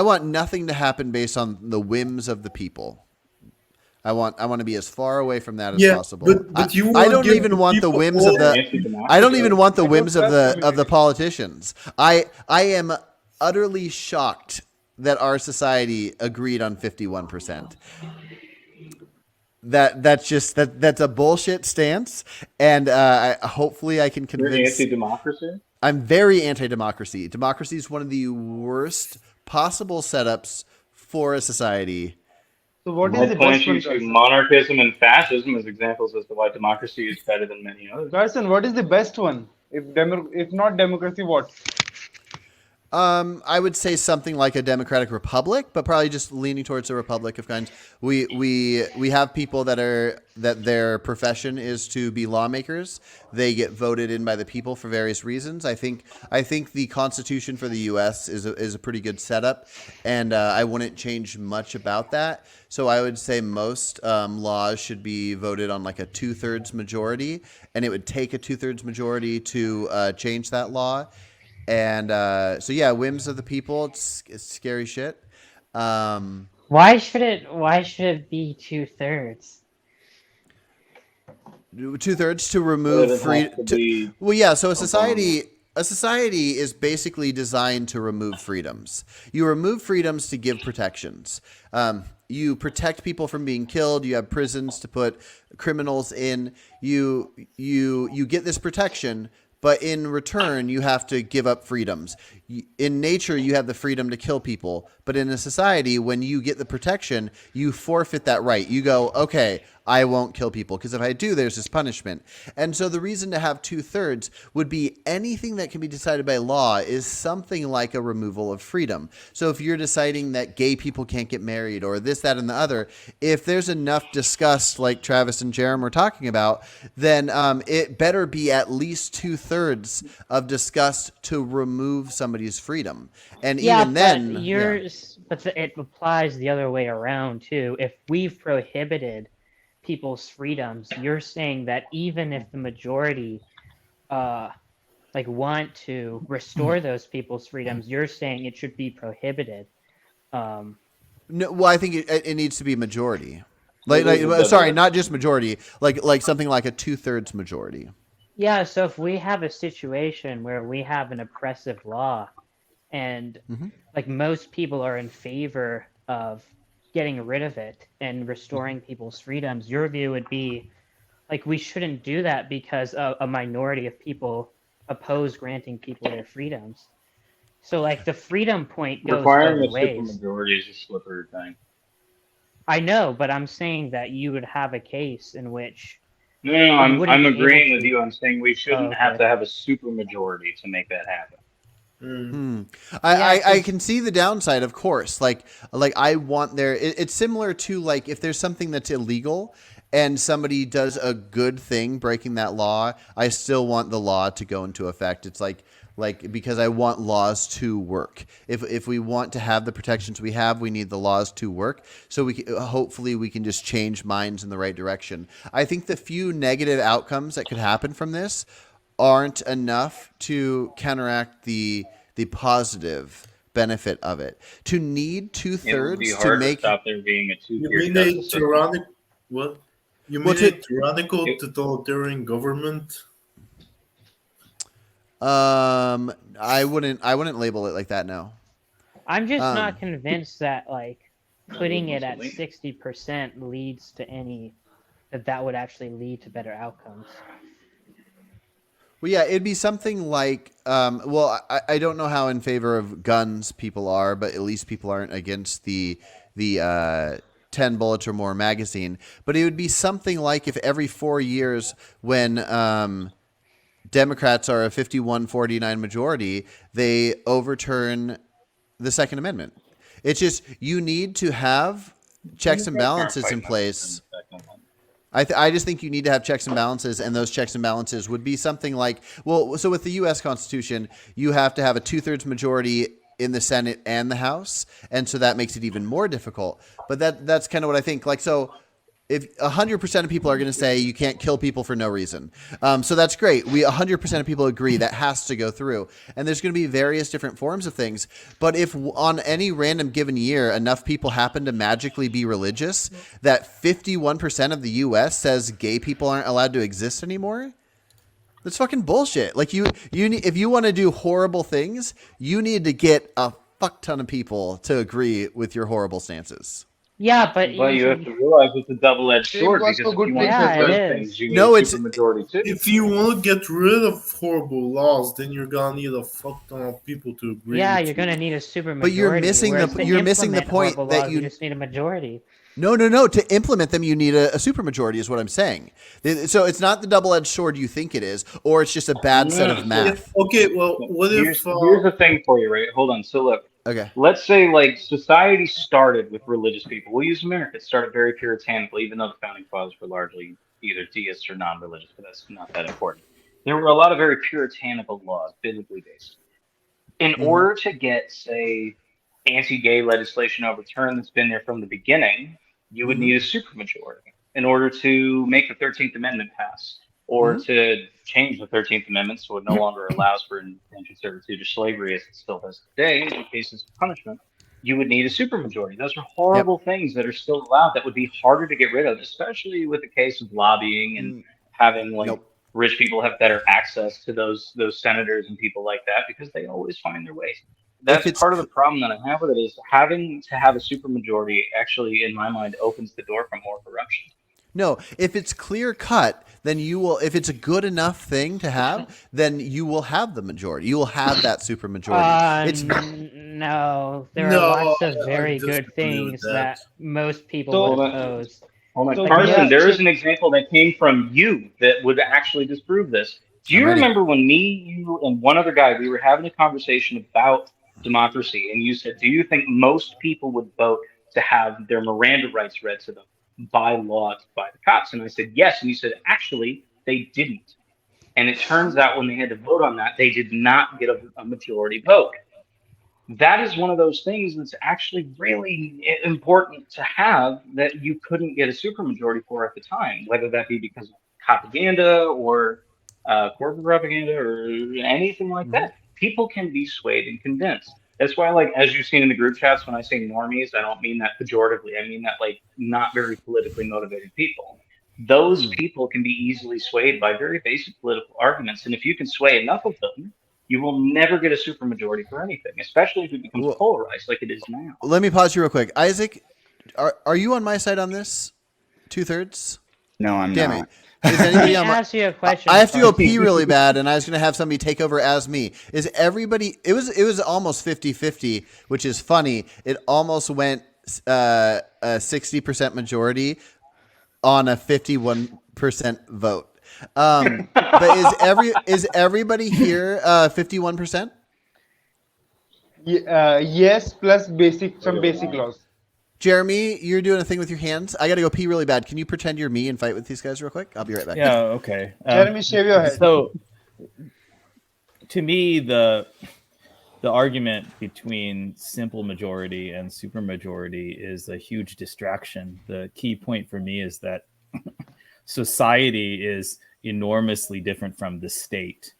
I want nothing to happen based on the whims of the people. I want to be as far away from that as Yeah, possible. but you I won't don't give even the want the people whims of all. You're the I don't anti-democracy. even want the I don't whims of trust the communities. politicians. I am utterly shocked that our society agreed on 51%. That's a bullshit stance, and hopefully I can You're convince. anti-democracy. I'm very anti-democracy. Democracy is one of the worst possible setups for a society. So what is the I'd point best you one, to Carson? monarchism and fascism as examples as to why democracy is better than many others. Carson, what is the best one? If not democracy, what? I would say something like a democratic republic, but probably just leaning towards a republic of kinds. We have people that their profession is to be lawmakers. They get voted in by the people for various reasons. I think the Constitution for the U.S. is a pretty good setup, and I wouldn't change much about that. So I would say most laws should be voted on like a 2/3 majority, and it would take a 2/3 majority to change that law. And so yeah, whims of the people. It's scary shit. Um, Why should it be 2/3? 2/3 to But remove it free. has to be Well, yeah. So a Obama. society is basically designed to remove freedoms. You remove freedoms to give protections. You protect people from being killed. You have prisons to put criminals in. You get this protection, but in return, you have to give up freedoms. In nature, you have the freedom to kill people, but in a society, when you get the protection, you forfeit that right. You go, okay, I won't kill people because if I do, there's this punishment. And so the reason to have 2/3 would be anything that can be decided by law is something like a removal of freedom. So if you're deciding that gay people can't get married or this, that, and the other, if there's enough discussed, like Travis and Jerem were talking about, then it better be at least 2/3 of discussed to remove somebody's freedom. And Yeah, even but then, yeah. it applies the other way around too. If we've prohibited people's freedoms, you're saying that even if the majority uh want to restore those people's freedoms, you're saying it should be prohibited. Um No, well, I think it needs to be majority. It is a Sorry, double-edged not just sword. majority. Like something like a 2/3 majority. yeah, so if we have a situation where we have an oppressive law and Mm-hmm. like most people are in favor of getting rid of it and restoring people's freedoms, your view would be like we shouldn't do that because a minority of people oppose granting people their freedoms. So like the freedom point goes Requiring both a ways. supermajority is a slippery thing. I know, but I'm saying that you would have a case in which No, you wouldn't I'm be able agreeing with to. you. I'm saying we Oh, shouldn't have okay. to have a supermajority to make that happen. Hmm. Yeah, I 'cause can see the downside, of course. Like I want there. It's similar to like if there's something that's illegal and somebody does a good thing breaking that law, I still want the law to go into effect. It's like because I want laws to work. If we want to have the protections we have, we need the laws to work. So hopefully we can just change minds in the right direction. I think the few negative outcomes that could happen from this aren't enough to counteract the positive benefit of it. To need two It would be thirds to hard to make stop there being a You two-tier mean a justice system. tyrannical? What? You well mean a to tyrannical It, totalitarian government? I wouldn't label it like that. No. I'm just not Um, convinced that like that was putting it at Mussolini. 60% leads to any that would actually lead to better outcomes. well, yeah, it'd be something like, well, I don't know how in favor of guns people are, but at least people aren't against the 10 bullets or more magazine. But it would be something like if every 4 years, when Democrats are a 51-49 majority, they overturn the Second Amendment. It's just you need to have checks and Democrats aren't balances in fighting us in place. the Second Amendment. I just think you need to have checks and balances, and those checks and balances would be something like, well, so with the U.S. Constitution, you have to have a 2/3 majority in the Senate and the House, and so that makes it even more difficult. But that's kind of what I think. Like, so if 100% of people are going to say you can't kill people for no reason. So that's great. 100% of people agree that has to go through. And there's going to be various different forms of things. But if on any random given year, enough people happen to magically be religious that 51% of the US says gay people aren't allowed to exist anymore, that's fucking bullshit. Like if you want to do horrible things, you need to get a fuck ton of people to agree with your horrible stances. Yeah, but But you have to realize it's a double-edged Same sword goes because for if good you want things to as do well. those Yeah, it things, is. you need No, a it's- supermajority too. If you want to get rid of horrible laws, then you're gonna need a fuck ton of people to agree. Yeah, with you're you. gonna need a super majority. But you're missing whereas the- to you're missing the implement point horrible that laws, you- just need a majority. No. To implement them, you need a supermajority is what I'm saying. So it's not the double-edged sword you think it is, or it's just a bad set of math. Okay, well, what Here's if? the thing for you, right? Hold on. So look, Okay. let's say like society started with religious people. We'll use America. It started very puritanical, even though the founding fathers were largely either deists or non-religious, but that's not that important. There were a lot of very puritanical laws, biblically based. In Mhm. order to get, say, anti-gay legislation overturned that's been there from the beginning, you would Mhm. need a supermajority in order to make the 13th Amendment pass, or Mhm. to change the 13th Amendment so it no longer allows for indentured servitude or slavery as it still does today in cases of punishment. You would need a supermajority. Those are horrible things that are still allowed that would be harder to get rid of, especially with the case of lobbying and having like Nope. rich people have better access to those senators and people like that because they always find their ways. That's it's part of the problem that I have with it is having to have a supermajority actually, in my mind, opens the door for more corruption. No, if it's clear cut, then you will. If it's a good enough thing to have, then you will have the majority. You will have that supermajority. It's No, there No, are lots of I very good disagree with things that. that most people So- would Hold on. oppose. Oh my So Carson, yeah, there is so- an example that came from you that would actually disprove this. Do you I'm ready. remember when me, you, and one other guy, we were having a conversation about democracy, and you said, do you think most people would vote to have their Miranda rights read to them by law by the cops? And I said, yes. And you said, actually, they didn't. And it turns out when they had to vote on that, they did not get a majority vote. That is one of those things that's actually really important to have that you couldn't get a supermajority for at the time, whether that be because of propaganda or corporate propaganda or anything like that. People can be swayed and convinced. That's why, like, as you've seen in the group chats, when I say normies, I don't mean that pejoratively. I mean that, like, not very politically motivated people. Those people can be easily swayed by very basic political arguments. And if you can sway enough of them, you will never get a supermajority for anything, especially if it becomes Well- polarized like it is now. Let me pause you real quick. Isaac, are you on my side on this? 2/3? No, I'm Damn not. it. Is Let anybody me on my? ask you a question. I have to go first. pee really bad, and I was going to have somebody take over as me. Is everybody? It was almost 50-50, which is funny. It almost went a 60% majority on a 51% vote. But is everybody here 51%? Yes, plus some basic laws. Jeremy, you're doing a thing with your hands. I got to go pee really bad. Can you pretend you're me and fight with these guys real quick? I'll be right back. Yeah, okay. Jeremy, shave your head. So, to me, the argument between simple majority and supermajority is a huge distraction. The key point for me is that society is enormously different from the state.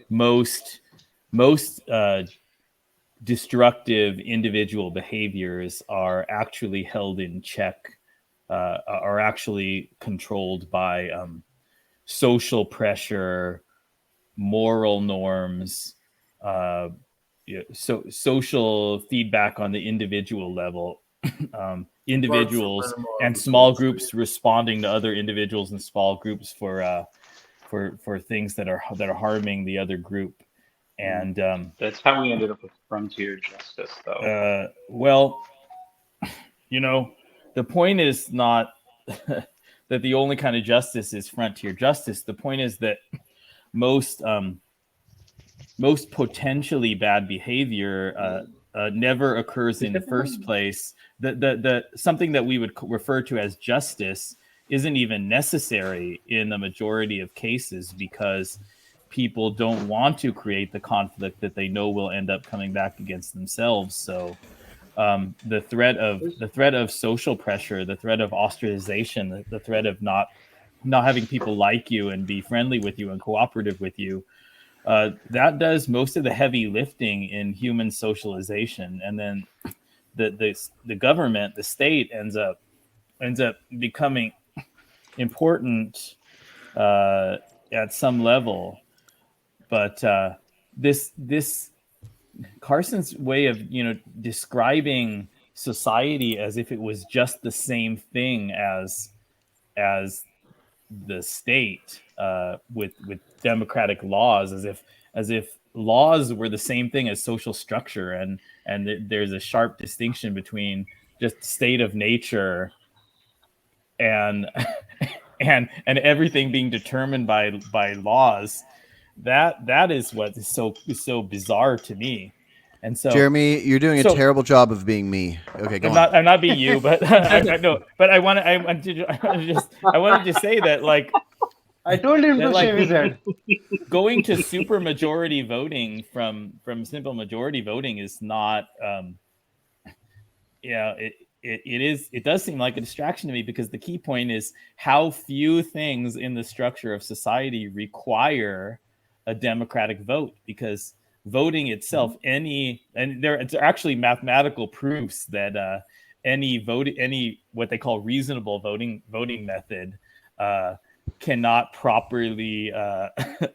Most destructive individual behaviors are actually held in check, are actually controlled by social pressure, moral norms, so social feedback on the individual level, individuals and small groups responding to other individuals and small groups for things that are harming the other group. And That's how we ended up with frontier justice, though. well, the point is not that the only kind of justice is frontier justice. The point is that most potentially bad behavior never occurs in the first place. The something that we would refer to as justice isn't even necessary in the majority of cases because people don't want to create the conflict that they know will end up coming back against themselves. So the threat of social pressure, the threat of ostracization, the threat of not having people like you and be friendly with you and cooperative with you. That does most of the heavy lifting in human socialization, and then the government, the state, ends up becoming important at some level. But this Carson's way of describing society as if it was just the same thing as the state, with democratic laws, as if laws were the same thing as social structure, and there's a sharp distinction between just state of nature and and everything being determined by laws. That is what is so bizarre to me. And so, Jeremy, you're doing a terrible job of being me. Okay, go on. I'm not being you, but I wanted to say that, like, I told him that, to like, shave his head. going to super majority voting from simple majority voting is not, it does seem like a distraction to me, because the key point is how few things in the structure of society require a democratic vote, because voting itself, there are actually mathematical proofs that any what they call reasonable voting method cannot properly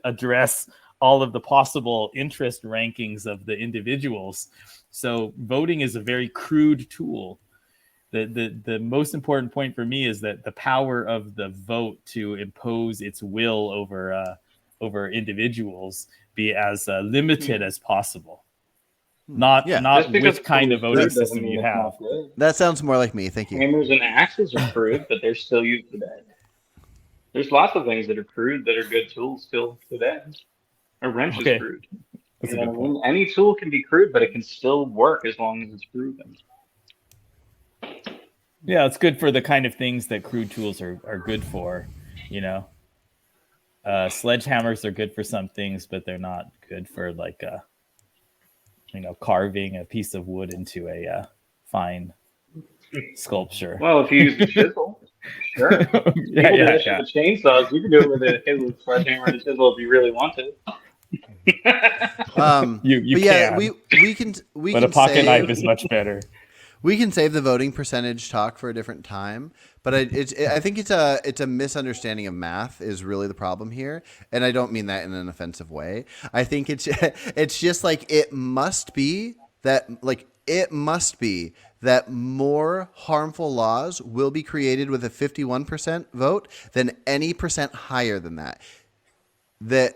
address all of the possible interest rankings of the individuals. So voting is a very crude tool. The most important point for me is that the power of the vote to impose its will over individuals be as limited as possible. Not which kind of voting system you have. That sounds more like me. Thank you. Hammers and axes are crude, but they're still used today. There's lots of things that are crude that are good tools still today. A wrench is crude. That's a good point. Any tool can be crude, but it can still work as long as it's proven. Yeah, it's good for the kind of things that crude tools are good for, Sledgehammers are good for some things, but they're not good for, like, carving a piece of wood into a fine sculpture. Well, if you use the chisel, sure. People do this shit with chainsaws. You can do it with a sledgehammer and a chisel if you really want to. You yeah, can. we can. But a pocket knife is much better. We can save the voting percentage talk for a different time, but I think it's a misunderstanding of math is really the problem here, and I don't mean that in an offensive way. I think it's just like it must be that more harmful laws will be created with a 51% vote than any percent higher than that. It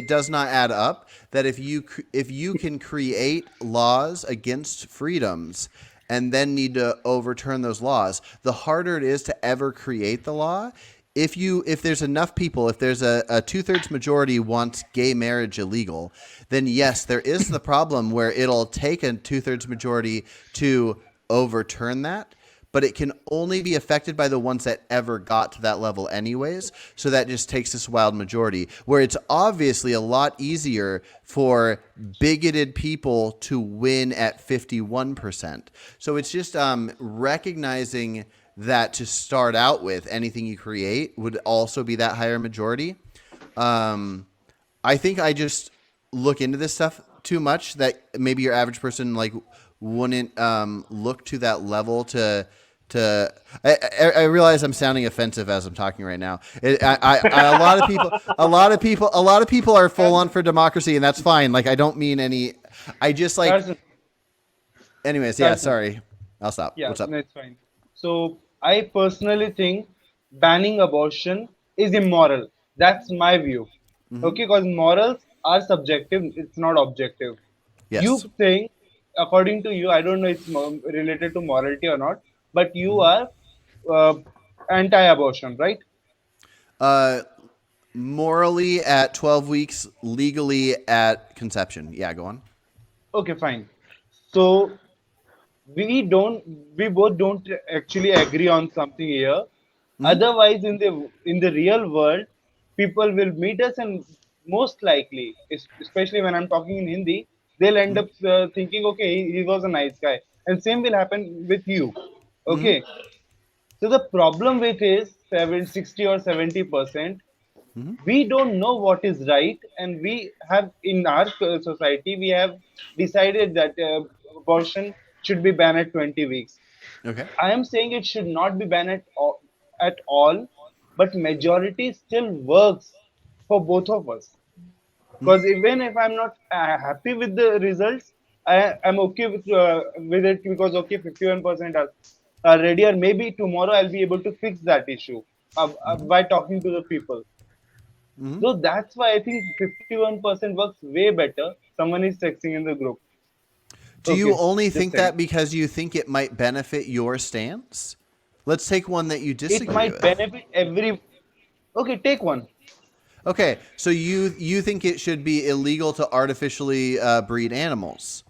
does not add up. That if you can create laws against freedoms and then need to overturn those laws, the harder it is to ever create the law. If there's enough people, if there's a 2/3 majority wants gay marriage illegal, then yes, there is the problem where it'll take a 2/3 majority to overturn that. But it can only be affected by the ones that ever got to that level anyways. So that just takes this wild majority, where it's obviously a lot easier for bigoted people to win at 51%. So it's just recognizing that to start out with, anything you create would also be that higher majority. I think I just look into this stuff too much that maybe your average person wouldn't look to that level to I realize I'm sounding offensive as I'm talking right now. A lot of people are full on for democracy, and that's fine. Like, I don't mean any. I just anyways, yeah. Sorry, I'll stop. Yeah, What's up? that's fine. So I personally think banning abortion is immoral. That's my view. Mm-hmm. Okay, because morals are subjective. It's not objective. Yes. You think, according to you, I don't know if it's related to morality or not, but you are anti-abortion, right? Morally at 12 weeks, legally at conception. Yeah, go on. Okay, fine. So we both don't actually agree on something here. Mm-hmm. Otherwise, in the real world, people will meet us, and most likely, especially when I'm talking in Hindi, they'll end up thinking, okay, he was a nice guy, and same will happen with you. Okay, so the problem with is 60 or 70%. We don't know what is right, and we have in our society we have decided that abortion should be banned at 20 weeks. Okay. I am saying it should not be banned at all, but majority still works for both of us. Because even if I'm not happy with the results, I'm okay with it because okay, 51% are ready, or maybe tomorrow I'll be able to fix that issue by talking to the people. So that's why I think 51% works way better. Someone is texting in the group. Do you Okay, only just think saying. that because you think it might benefit your stance? Let's take one that you It disagree might with. benefit every. Okay, take one. Okay, so you think it should be illegal to artificially breed animals.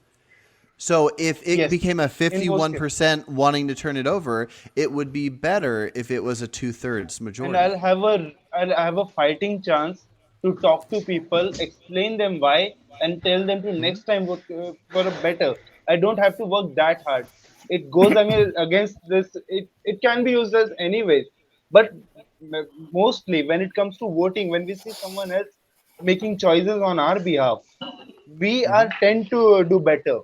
So if it Yes, became a in most cases. 51% wanting to turn it over, it would be better if it was a 2/3 And majority. I'll have a fighting chance to talk to people, explain them why, and tell them to next time work for a better. I don't have to work that hard. It goes, I mean, against this. It can be used as anyways, but mostly when it comes to voting, when we see someone else making choices on our behalf, we are tend to do better.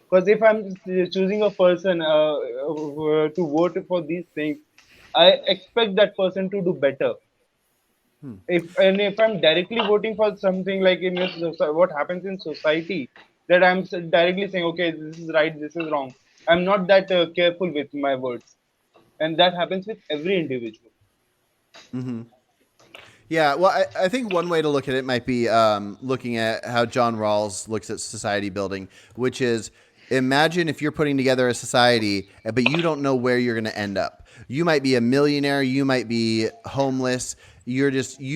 Because if I'm choosing a person to vote for these things, I expect that person to do better. If I'm directly voting for something like in what happens in society, that I'm directly saying, okay, this is right, this is wrong. I'm not that careful with my words, and that happens with every individual. Yeah, well, I think one way to look at it might be looking at how John Rawls looks at society building, which is imagine if you're putting together a society, but you don't know where you're going to end up. You might be a millionaire, you might be homeless, you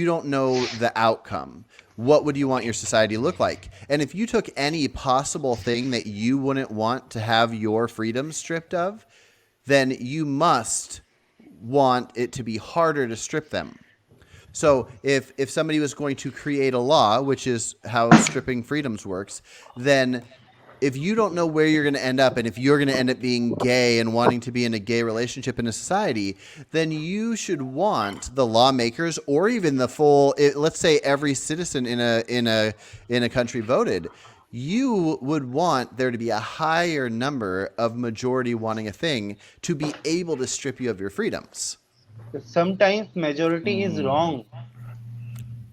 don't know the outcome. What would you want your society to look like? And if you took any possible thing that you wouldn't want to have your freedom stripped of, then you must want it to be harder to strip them. So if somebody was going to create a law, which is how stripping freedoms works, then if you don't know where you're going to end up, and if you're going to end up being gay and wanting to be in a gay relationship in a society, then you should want the lawmakers, or even the full, let's say every citizen in a country voted. You would want there to be a higher number of majority wanting a thing to be able to strip you of your freedoms. Sometimes majority is wrong,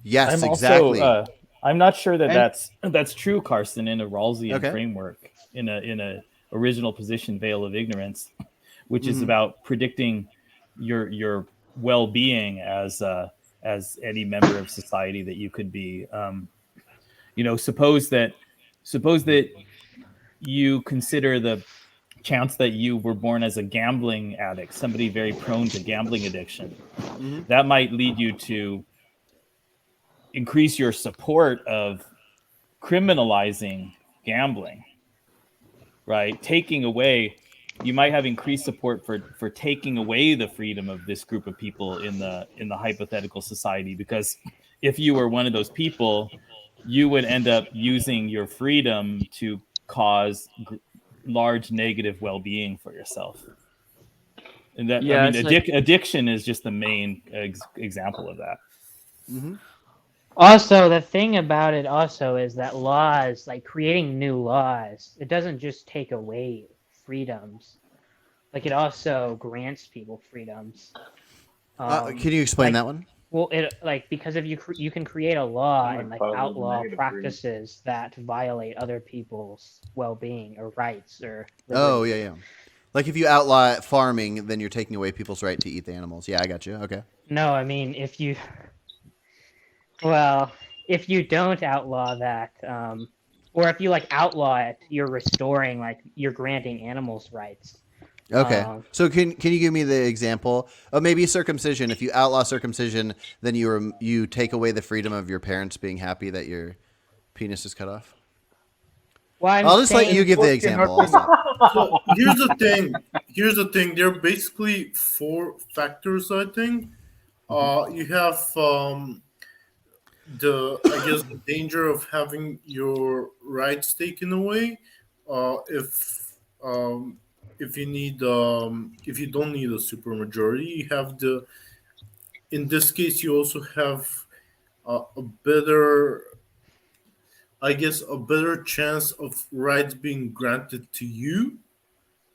Yes, I'm exactly. also I'm not sure that and that's true, Carson, in a Rawlsian Okay. framework, in a original position veil of ignorance, which is about predicting your well-being as any member of society that you could be. Suppose that you consider the chance that you were born as a gambling addict, somebody very prone to gambling addiction. That might lead you to increase your support of criminalizing gambling, right? Taking away, you might have increased support for taking away the freedom of this group of people in the hypothetical society, because if you were one of those people, you would end up using your freedom to cause large negative well-being for yourself. And that, Yeah, I mean, it's like- addiction is just the main example of that. Also, the thing about it also is that laws, like creating new laws, it doesn't just take away freedoms. Like it also grants people freedoms. Can you explain that one? Well, it like because if you can create a law I'm and like opposed to outlaw negative practices that violate other people's well-being or rights or Oh, liberty. yeah. Like if you outlaw farming, then you're taking away people's right to eat the animals. Yeah, I got you. Okay. No, I mean if you if you don't outlaw that, or if you like outlaw it, you're restoring, like you're granting animals rights. Okay. So can you give me the example of maybe circumcision? If you outlaw circumcision, then you take away the freedom of your parents being happy that your penis is cut off. Well, I'm I'll just let saying- you give the Okay, example. not- Also. So here's the thing. There are basically four factors. I think you have I guess the danger of having your rights taken away, if you need if you don't need a supermajority, you have the in this case you also have a better, I guess, a better chance of rights being granted to you.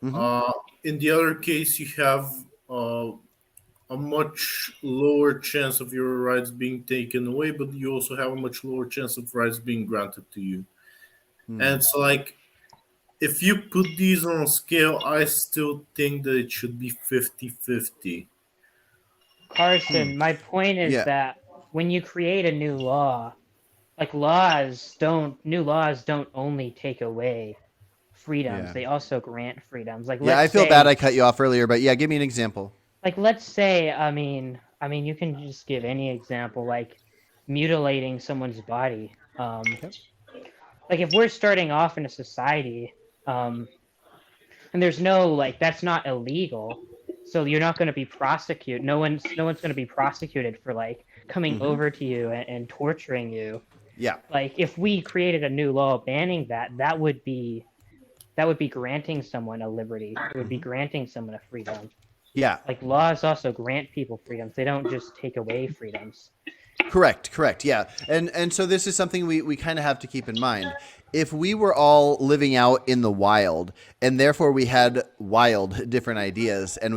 Mhm. In the other case, you have uh, a much lower chance of your rights being taken away, but you also have a much lower chance of rights being granted to you. And Hmm. it's like, if you put these on a scale, I still think that it should be 50-50. Hmm. Carson, my point is Yeah. that when you create a new law, like new laws don't only take away freedoms, Yeah. they also grant freedoms. Like Yeah. let's I feel bad say I cut you off earlier, but yeah, give me an example. I mean you can just give any example like mutilating someone's body. Yep. Like if we're starting off in a society, um, and there's no like that's not illegal, so you're not going to be prosecuted. No one's going to be prosecuted for like coming Hmm. over to you and torturing you. Yeah. Like if we created a new law banning that, that would be granting someone a liberty. It would be Hmm. granting someone a freedom. Yeah. Like laws also grant people freedoms. They don't just take away freedoms. Correct. Yeah. And so this is something we kind of have to keep in mind. If we were all living out in the wild and therefore we had wild different ideas and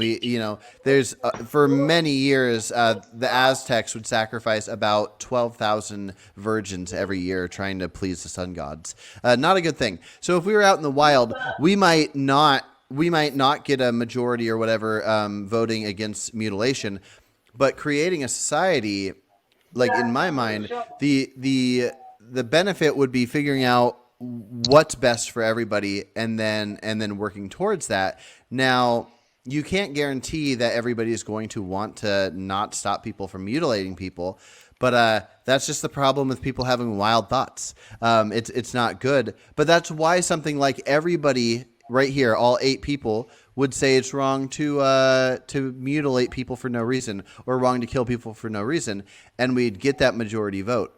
there's for many years the Aztecs would sacrifice about 12,000 virgins every year trying to please the sun gods. Not a good thing. So if we were out in the wild, we might not get a majority or whatever voting against mutilation, but creating a society, like in my mind, the benefit would be figuring out what's best for everybody and then working towards that. Now, you can't guarantee that everybody is going to want to not stop people from mutilating people, but that's just the problem with people having wild thoughts. It's not good, but that's why something like everybody right here, all 8 people, would say it's wrong to mutilate people for no reason or wrong to kill people for no reason, and we'd get that majority vote.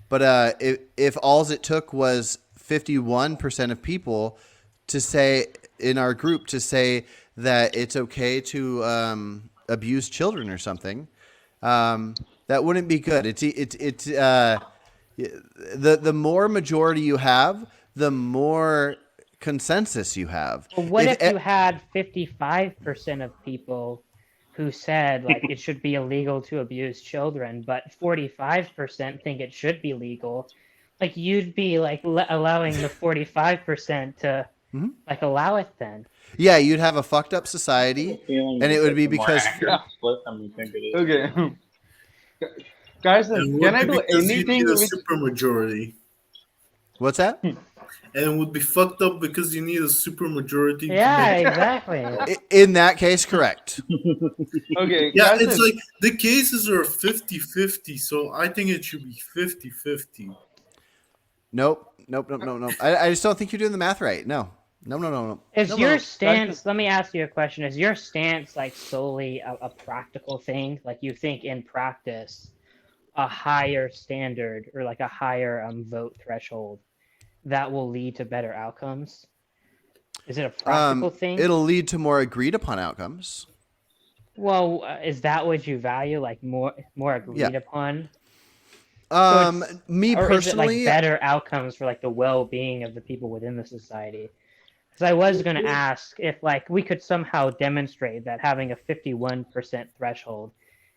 But if all it took was 51% of people to say in our group to say that it's okay to abuse children or something, that wouldn't be good. The more majority you have, the more consensus you have. But what if you had 55% of people who said like it should be illegal to abuse children, but 45% think it should be legal? Like you'd be like allowing the 45% to Mhm. like allow it then. Yeah, you'd have a fucked up society, Feeling and it is would that be the more because accurate split than we think it is. Okay. It Carson, would can I be do because you anything need a which supermajority. what's that? And it would be fucked up because you need a supermajority to Yeah, make. exactly. In that case, correct. okay, Yeah, Carson, it's like the cases are 50-50, so I think it should be 50-50. Nope. I just don't think you're doing the math right. No. Is No, your no. stance, let me ask you a question, is your stance like solely a practical thing? Like you think in practice a higher standard or like a higher vote threshold that will lead to better outcomes? Is it a practical thing? It'll lead to more agreed upon outcomes. Well, is that what you value, like more agreed Yeah. upon? Me Or is it like personally, better outcomes for like the well-being of the people within the society? Because I was going to ask if like we could somehow demonstrate that having a 51% threshold,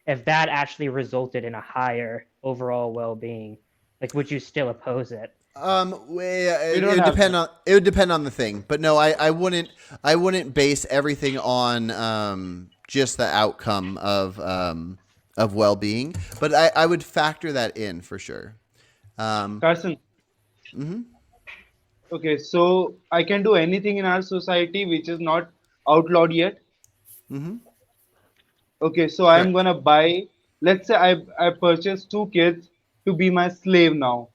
if that actually resulted in a higher overall well-being, like would you still oppose it? it don't would have depend to. on the thing, but no, I wouldn't base everything on just the outcome of well being, but I would factor that in for sure. Carson. Mhm. Okay, so I can do anything in our society which is not outlawed yet. Mhm. Okay, so I'm Correct. gonna buy. Let's say I purchase 2 kids to be my slave now,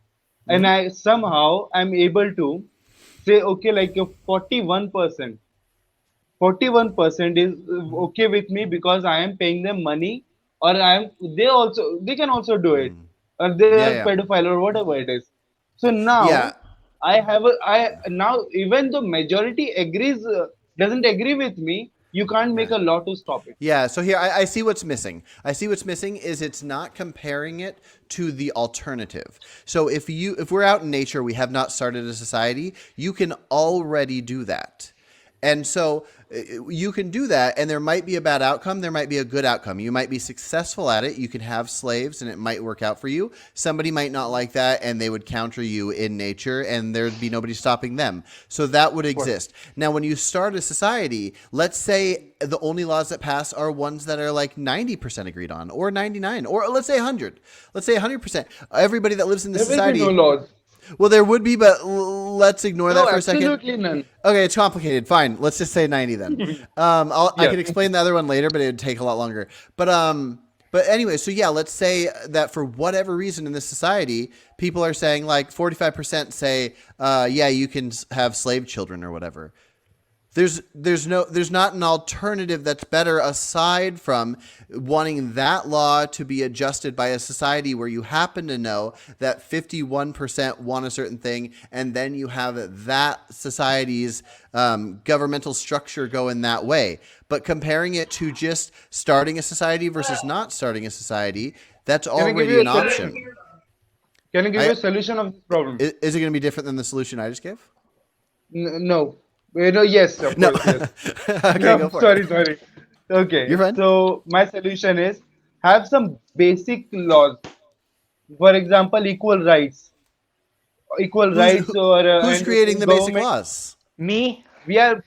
and Mhm. I somehow I'm able to say okay, like your 41%. 41% is okay with me because I am paying them money, or they can also do it. or they Yeah, are yeah. pedophile or whatever it is. So now Yeah. I now even the majority agrees doesn't agree with me. You can't make Yeah. a law to stop it. Yeah, so here I see what's missing. I see what's missing is it's not comparing it to the alternative. So if we're out in nature, we have not started a society, you can already do that. And so you can do that, and there might be a bad outcome. There might be a good outcome. You might be successful at it. You can have slaves, and it might work out for you. Somebody might not like that, and they would counter you in nature, and there'd be nobody stopping them. So that would exist. Now, when you start a society, let's say the only laws that pass are ones that are like 90% agreed on, or 99, or let's say 100. Let's say 100%. Everybody that lives in the There will society. be no laws. Well, there would be, but let's ignore No, that for a second. absolutely none. Okay, it's complicated. Fine, let's just say 90 then. I can explain the other one later, but it would take a lot longer. But anyway, so yeah, let's say that for whatever reason in this society, people are saying like 45% say, yeah, you can have slave children or whatever. There's not an alternative that's better aside from wanting that law to be adjusted by a society where you happen to know that 51% want a certain thing, and then you have that society's governmental structure go in that way. But comparing it to just starting a society versus not starting a society, that's Can I give already you an a option. solution? Can I give you a solution of this problem? Is it going to be different than the solution I just gave? No. No, yes, of No. course, yes. Okay, No, go for sorry, it. sorry. Okay. You're fine. So my solution is have some basic laws. For example, equal rights. Equal rights or Who's and creating the basic government- laws? Me? We are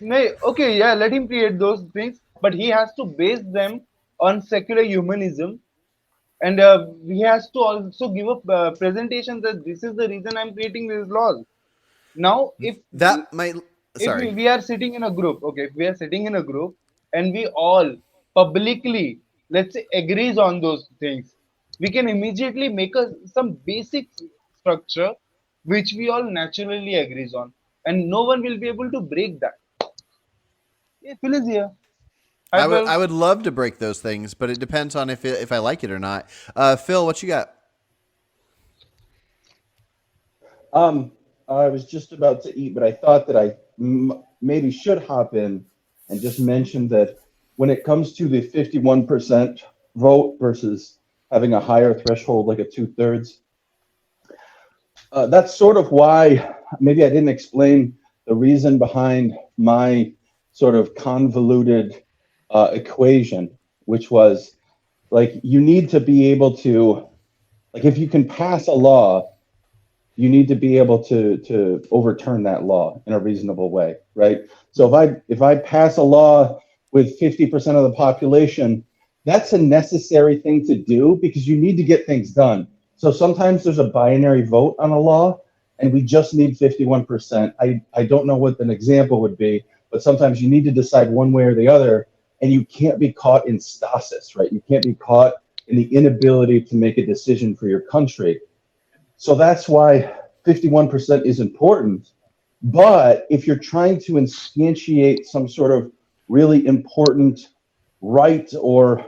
no, okay, yeah, let him create those things, but he has to base them on secular humanism, and he has to also give a presentation that this is the reason I'm creating these laws. Now, That might. if Sorry. we are sitting in a group, okay, if we are sitting in a group and we all publicly, let's say, agrees on those things, we can immediately make some basic structure which we all naturally agrees on, and no one will be able to break that. Yeah, Phil is here. Hi, Phil. I would love to break those things, but it depends on if I like it or not. Phil, what you got? I was just about to eat, but I thought that I maybe should hop in and just mention that when it comes to the 51% vote versus having a higher threshold, like a 2/3, that's sort of why maybe I didn't explain the reason behind my sort of convoluted equation, which was like you need to be able to, like if you can pass a law, you need to be able to overturn that law in a reasonable way, right? So if I pass a law with 50% of the population, that's a necessary thing to do because you need to get things done. So sometimes there's a binary vote on a law and we just need 51%. I don't know what an example would be, but sometimes you need to decide one way or the other, and you can't be caught in stasis, right? You can't be caught in the inability to make a decision for your country. So that's why 51% is important. But if you're trying to instantiate some sort of really important right or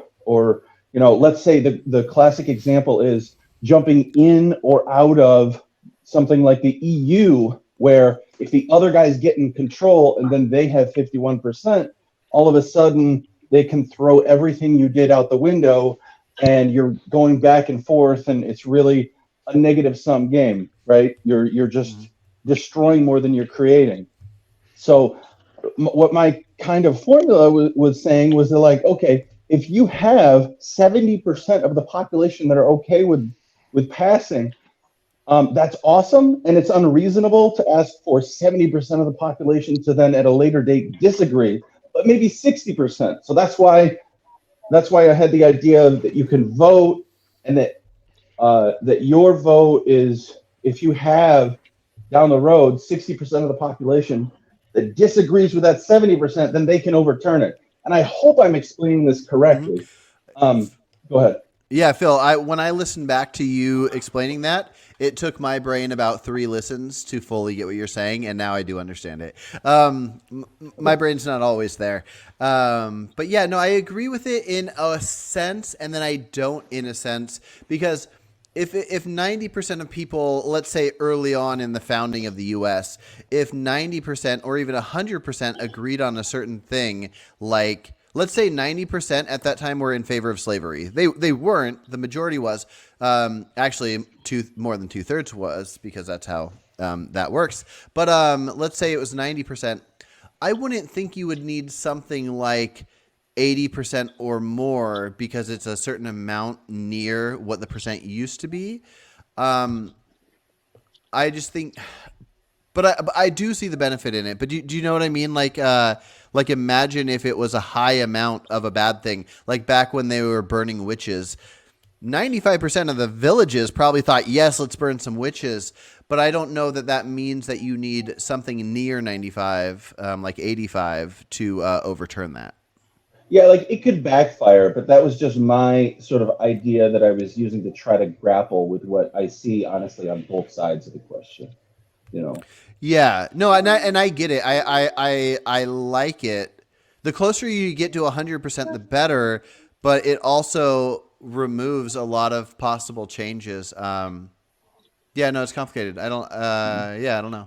let's say the classic example is jumping in or out of something like the EU, where if the other guys get in control and then they have 51%, all of a sudden they can throw everything you did out the window and you're going back and forth and it's really a negative sum game, right? You're just destroying more than you're creating. So what my kind of formula was saying was that, like, okay, if you have 70% of the population that are okay with passing, that's awesome, and it's unreasonable to ask for 70% of the population to then at a later date disagree, but maybe 60%. So that's why I had the idea that you can vote, and that your vote is, if you have down the road 60% of the population that disagrees with that 70%, then they can overturn it. And I hope I'm explaining this correctly. Go ahead. Yeah, Phil, when I listened back to you explaining that, it took my brain about 3 listens to fully get what you're saying, and now I do understand it. My brain's not always there. But yeah, no, I agree with it in a sense, and then I don't in a sense, because if 90% of people, let's say early on in the founding of the U.S., if 90% or even 100% agreed on a certain thing, like let's say 90% at that time were in favor of slavery. They weren't. The majority was. Actually, more than 2/3 was, because that's how that works. But let's say it was 90%. I wouldn't think you would need something like 80% or more because it's a certain amount near what the percent used to be. I just think, but I do see the benefit in it. But do you know what I mean? Like imagine if it was a high amount of a bad thing, like back when they were burning witches. 95% of the villages probably thought, yes, let's burn some witches. But I don't know that means that you need something near 95, like 85, to overturn that. Yeah, like it could backfire, but that was just my sort of idea that I was using to try to grapple with what I see, honestly, on both sides of the question. You know. Yeah, no, and I get it. I like it. The closer you get to 100%, the better. But it also removes a lot of possible changes. Yeah, no, it's complicated. I don't. Yeah, I don't know.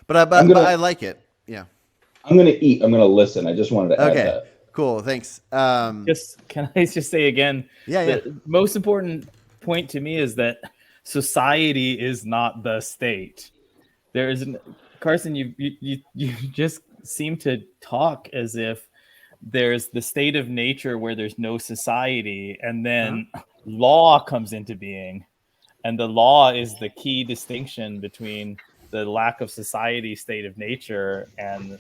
But I like it. Yeah. I'm gonna eat. I'm gonna listen. I just wanted to add that. Cool. Thanks. Just can I just say again? Yeah. The most important point to me is that society is not the state. There is Carson. You just seem to talk as if there's the state of nature where there's no society, and then law comes into being, and the law is the key distinction between the lack of society, state of nature, and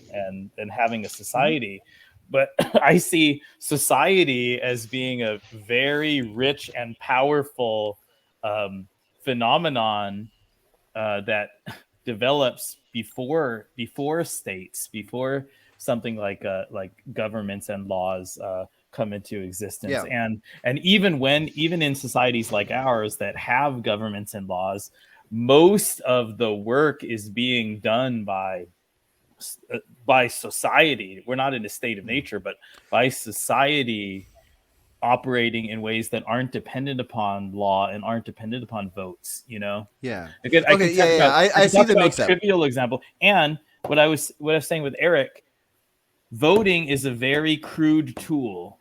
having a society. But I see society as being a very rich and powerful phenomenon that develops before states, before something like governments and laws come into existence. Yeah. And even in societies like ours that have governments and laws, most of the work is being done by society. We're not in a state of nature, but by society operating in ways that aren't dependent upon law and aren't dependent upon votes, you know? Yeah. I see the mix up. Trivial example. And what I was saying with Eric, voting is a very crude tool.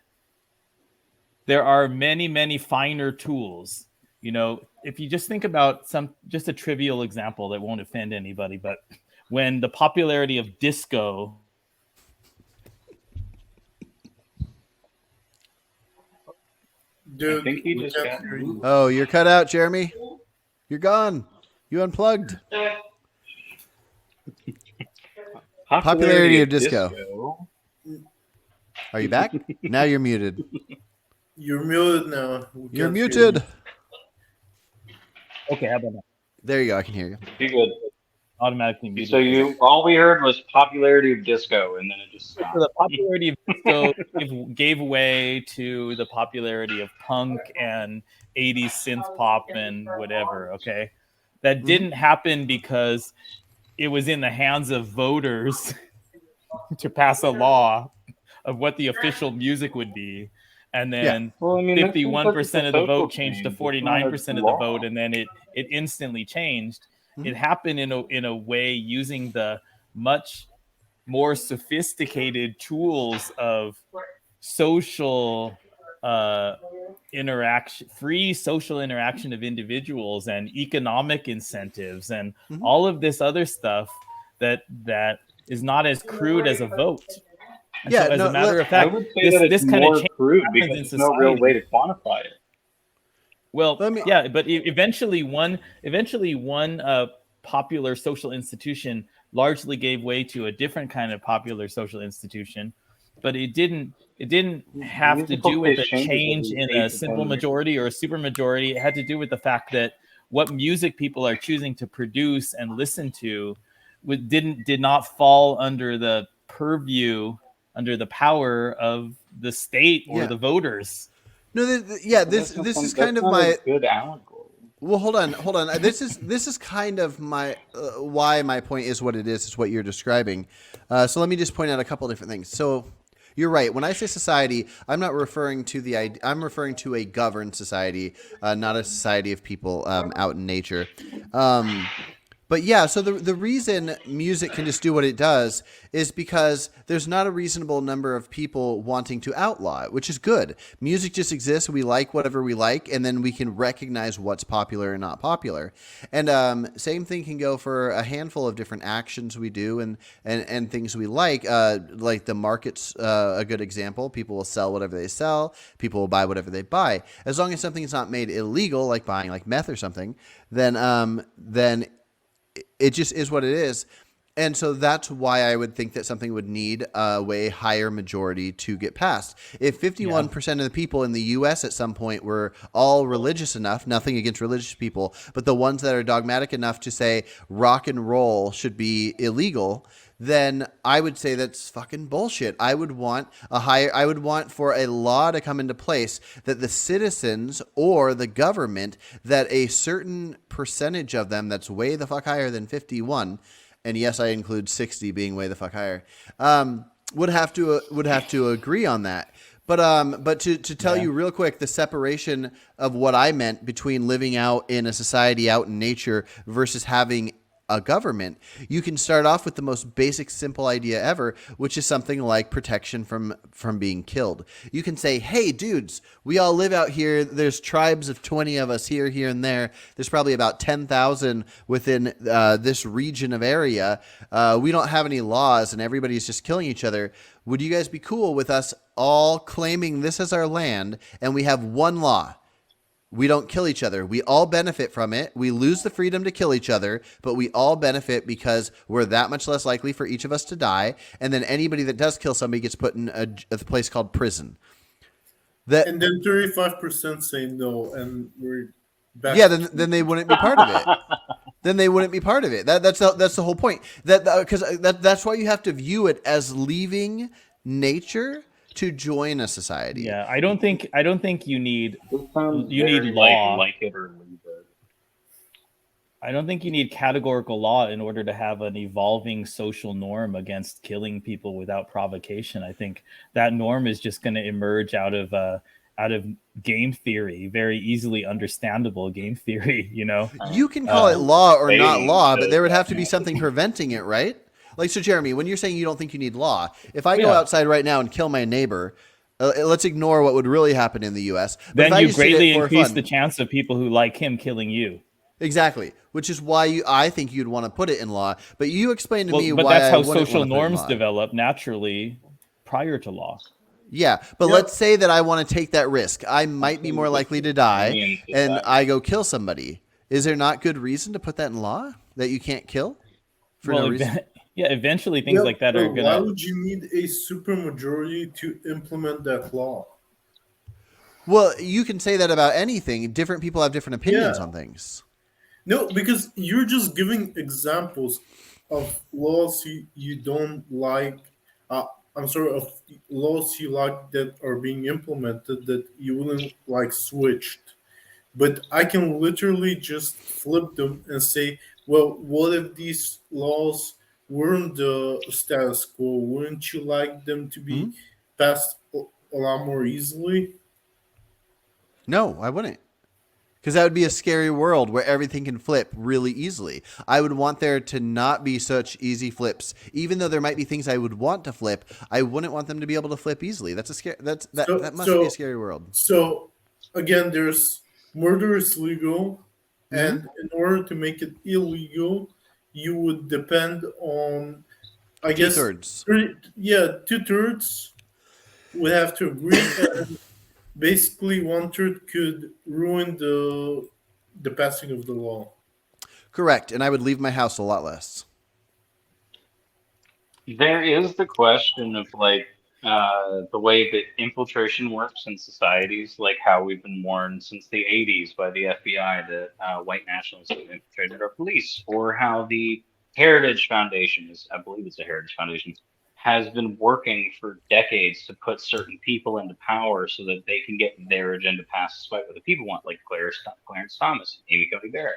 There are many, many finer tools. You know, if you just think about just a trivial example that won't offend anybody, but when the popularity of disco Dude, I think he we just can't got- hear you. Oh, you're cut out, Jeremy. You're gone. You unplugged. Popularity of disco. Are you back? Now you're muted. You're muted now. We You're can't hear muted. you. Okay, how about that? There you go. I can hear you. Be good. Automatically muted. So all we heard was popularity of disco, and then it just stopped. So the popularity of disco gave way to the popularity of punk and 80s synth pop and whatever. Okay, that didn't happen because it was in the hands of voters to pass a law of what the official music would be, and then Well, I mean, that seems like 51% of a the vote social changed to change. It's not a 49% of the law. vote, and then it instantly changed. It happened in a way using the much more sophisticated tools of social interaction, free social interaction of individuals, and economic incentives, and all of this other stuff that is not as crude as a vote. And Yeah, so as no, a matter of I fact, would say that it's kind of more change crude happens because in there's no real society. way to quantify it. Well, Let me- yeah, but eventually one popular social institution largely gave way to a different kind of popular social institution, but it didn't have to Musical do with a taste changes change every in 8 a to simple 10 years. majority or a super majority. It had to do with the fact that what music people are choosing to produce and listen to did not fall under the purview, under the power of the state or Yeah. the voters. No, this is kind of That's not my. a good allegory. Well, hold on. This is kind of my why my point is what it is. Is what you're describing. So let me just point out a couple different things. So You're right. When I say society, I'm not referring to I'm referring to a governed society, not a society of people out in nature. But yeah, so the reason music can just do what it does is because there's not a reasonable number of people wanting to outlaw it, which is good. Music just exists. We like whatever we like, and then we can recognize what's popular and not popular. And same thing can go for a handful of different actions we do and things we like. Like the market's a good example. People will sell whatever they sell. People will buy whatever they buy. As long as something's not made illegal, like buying like meth or something, then it just is what it is. And so that's why I would think that something would need a way higher majority to get passed. If 51% of the people in the U.S. at some point were all religious enough, nothing against religious people, but the ones that are dogmatic enough to say rock and roll should be illegal, then I would say that's fucking bullshit. I would want for a law to come into place that the citizens or the government, that a certain percentage of them that's way the fuck higher than 51, and yes, I include 60 being way the fuck higher, would have to agree on that. But to tell you real quick, the separation of what I meant between living out in a society out in nature versus having a government, you can start off with the most basic, simple idea ever, which is something like protection from being killed. You can say, hey, dudes, we all live out here. There's tribes of 20 of us here, and there. There's probably about 10,000 within this region of area. We don't have any laws, and everybody's just killing each other. Would you guys be cool with us all claiming this as our land, and we have one law? We don't kill each other. We all benefit from it. We lose the freedom to kill each other, but we all benefit because we're that much less likely for each of us to die. And then anybody that does kill somebody gets put in a place called prison. And then 35% say no, and we're back. Yeah, then they wouldn't be part of it. Then they wouldn't be part of it. That's the whole point. That's why you have to view it as leaving nature to join a society. Yeah, I don't think you need law. Like it or leave it. I don't think you need categorical law in order to have an evolving social norm against killing people without provocation. I think that norm is just going to emerge out of game theory, very easily understandable game theory. You know, you can call it law or not law, but there would have to be something preventing it, right? Like, so Jeremy, when you're saying you don't think you need law, if I go outside right now and kill my neighbor, let's ignore what would really happen in the U.S. Then you greatly increase the chance of people who like him killing you. Exactly, which is why I think you'd want to put it in law. But you explain to me but why. That's how social norms develop naturally prior to law. Yeah, but let's say that I want to take that risk. I might be more likely to die, and I go kill somebody. Is there not good reason to put that in law that you can't kill for no reason? Yeah, eventually things like that are going to... Why would you need a supermajority to implement that law? Well, you can say that about anything. Different people have different opinions on things. No, because you're just giving examples of laws you don't like. Of laws you like that are being implemented that you wouldn't like switched. But I can literally just flip them and say, well, what if these laws weren't the status quo? Wouldn't you like them to be passed a lot more easily? No, I wouldn't. Because that would be a scary world where everything can flip really easily. I would want there to not be such easy flips. Even though there might be things I would want to flip, I wouldn't want them to be able to flip easily. That must be a scary world. So again, there's murder is legal, and in order to make it illegal, you would depend on, I guess, 2/3. 2/3 would have to agree, and basically 1/3 could ruin the passing of the law. Correct, and I would leave my house a lot less. There is the question of the way that infiltration works in societies, like how we've been warned since the 80s by the FBI that white nationalists have infiltrated our police, or how the Heritage Foundation, I believe it's a Heritage Foundation, has been working for decades to put certain people into power so that they can get their agenda passed despite what the people want, like Clarence Thomas, Amy Coney Barrett.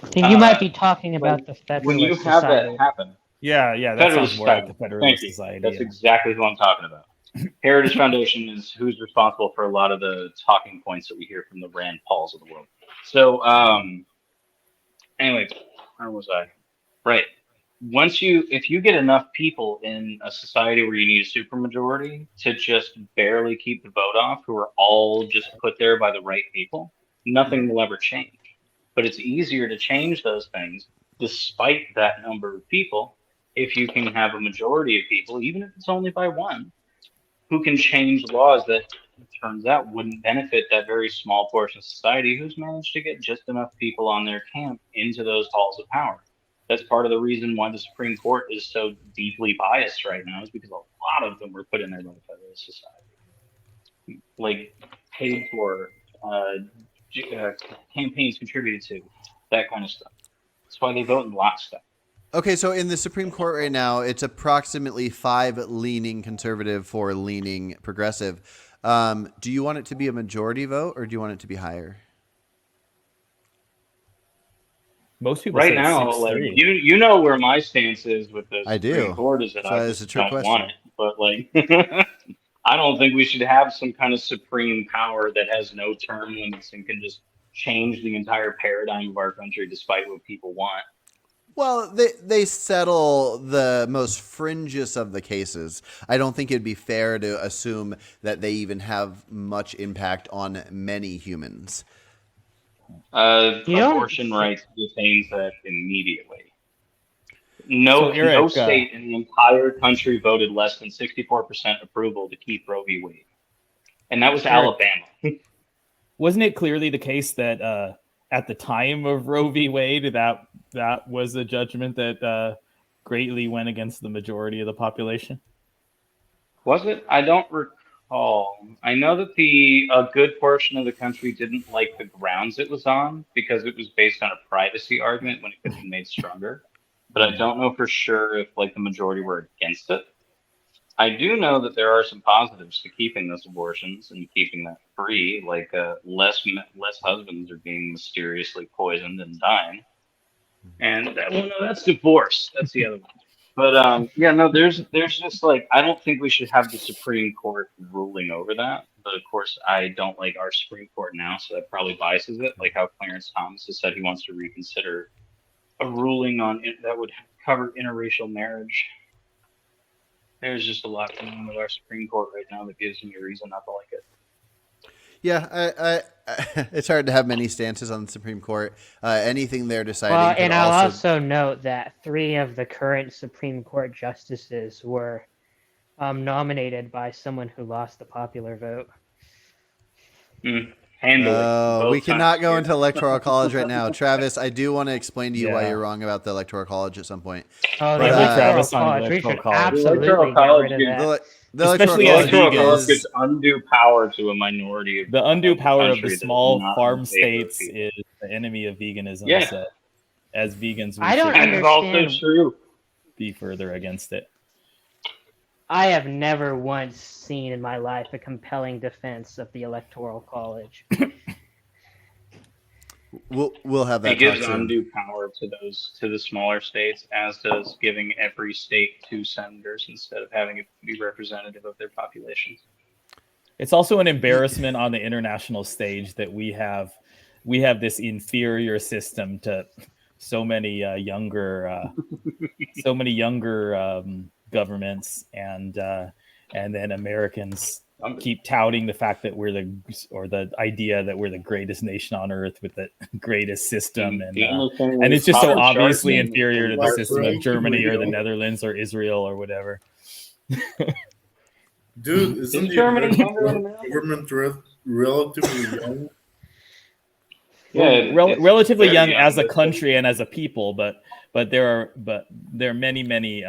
I think you might be talking about the Federalist When you have Society. that happen, Yeah, that sounds more like the Federalist Thank you. Society. That's exactly who I'm talking about. Heritage Foundation is who's responsible for a lot of the talking points that we hear from the Rand Pauls of the world. So, anyway, where was I? Right. If you get enough people in a society where you need a supermajority to just barely keep the vote off, who are all just put there by the right people, nothing will ever change. But it's easier to change those things despite that number of people if you can have a majority of people, even if it's only by one, who can change laws that it turns out wouldn't benefit that very small portion of society who's managed to get just enough people on their camp into those halls of power. That's part of the reason why the Supreme Court is so deeply biased right now, is because a lot of them were put in there by the Federalist Society, like paid for, campaigns contributed to, that kind of stuff. That's why they vote in lockstep. Okay, so in the Supreme Court right now, it's approximately 5 leaning conservative, 4 leaning progressive. Do you want it to be a majority vote, or do you want it to be higher? Most people Right say now, 6-3. you know where my stance is with the I do. Supreme Court is that So I it's a just trick don't question. want it. But like, I don't think we should have some kind of supreme power that has no term limits and can just change the entire paradigm of our country despite what people want. Well, they settle the most fringiest of the cases. I don't think it'd be fair to assume that they even have much impact on many humans. You don't- Abortion rights detains that immediately. No, So, Eric, no state in the entire country voted less than 64% approval to keep Roe v. Wade, and that was Eric, Alabama. Wasn't it clearly the case that at the time of Roe v. Wade, that was a judgment that greatly went against the majority of the population? Was it? I don't recall. I know that a good portion of the country didn't like the grounds it was on because it was based on a privacy argument when it could be made stronger. But I don't know for sure if like the majority were against it. I do know that there are some positives to keeping those abortions and keeping that free, like less husbands are being mysteriously poisoned and dying. And well, no, that's divorce. That's the other one. But yeah, no, there's just like, I don't think we should have the Supreme Court ruling over that. But of course, I don't like our Supreme Court now, so that probably biases it. Like how Clarence Thomas has said he wants to reconsider a ruling on it that would cover interracial marriage. There's just a lot going on with our Supreme Court right now that gives me a reason not to like it. Yeah, it's hard to have many stances on the Supreme Court. Anything they're deciding. Well, could and I'll also note that 3 of the current Supreme Court justices were nominated by someone who lost the popular vote. Handily. We cannot go into Electoral College right now. Travis, I do want to explain to you why you're wrong about the Electoral College at some point. Oh, But, the Electoral Travis on College. We Electoral should College. absolutely Electoral get College rid of that. The Electoral Especially College Electoral College is gives undue power to a minority of The undue power of country the that small is not farm in favor of states people. is the enemy of veganism. Yeah. So as vegans, we I don't should That is also understand. true. be further against it. I have never once seen in my life a compelling defense of the Electoral College. we'll have that It gives talk soon. undue power to the smaller states, as does giving every state 2 senators instead of having it be representative of their populations. It's also an embarrassment on the international stage that we have this inferior system to so many younger governments, and then Americans keep touting the fact that the idea that we're the greatest nation on earth with the greatest system, and it's just so obviously inferior to the system of Germany or the Netherlands or Israel or whatever. Dude, isn't the Germany government relatively young? Relatively very young young, as a but- country and as a people, but there are many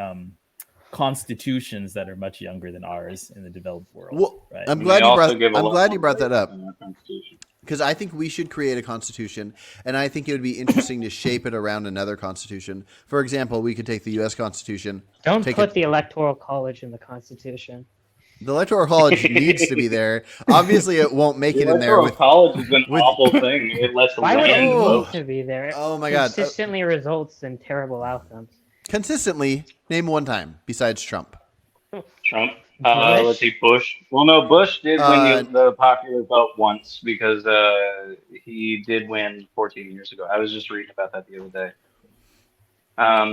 constitutions that are much younger than ours in the developed world. Well, right? I'm They glad also you give a lot brought more that up. in our Constitution. Because I think we should create a constitution, and I think it would be interesting to shape it around another constitution. For example, we could take the U.S. Constitution. Don't Take put it- the Electoral College in the Constitution. The Electoral College needs to be there. Obviously, it won't make The it in there Electoral with. College is an with- awful thing. It lets Why would it land Oh. vote. need to be there? It Oh my God! consistently results in terrible outcomes. Consistently, name one time besides Trump. Trump. Let's see, Bush. Well, no, Bush did Uh, win the popular vote once because he did win 14 years ago. I was just reading about that the other day.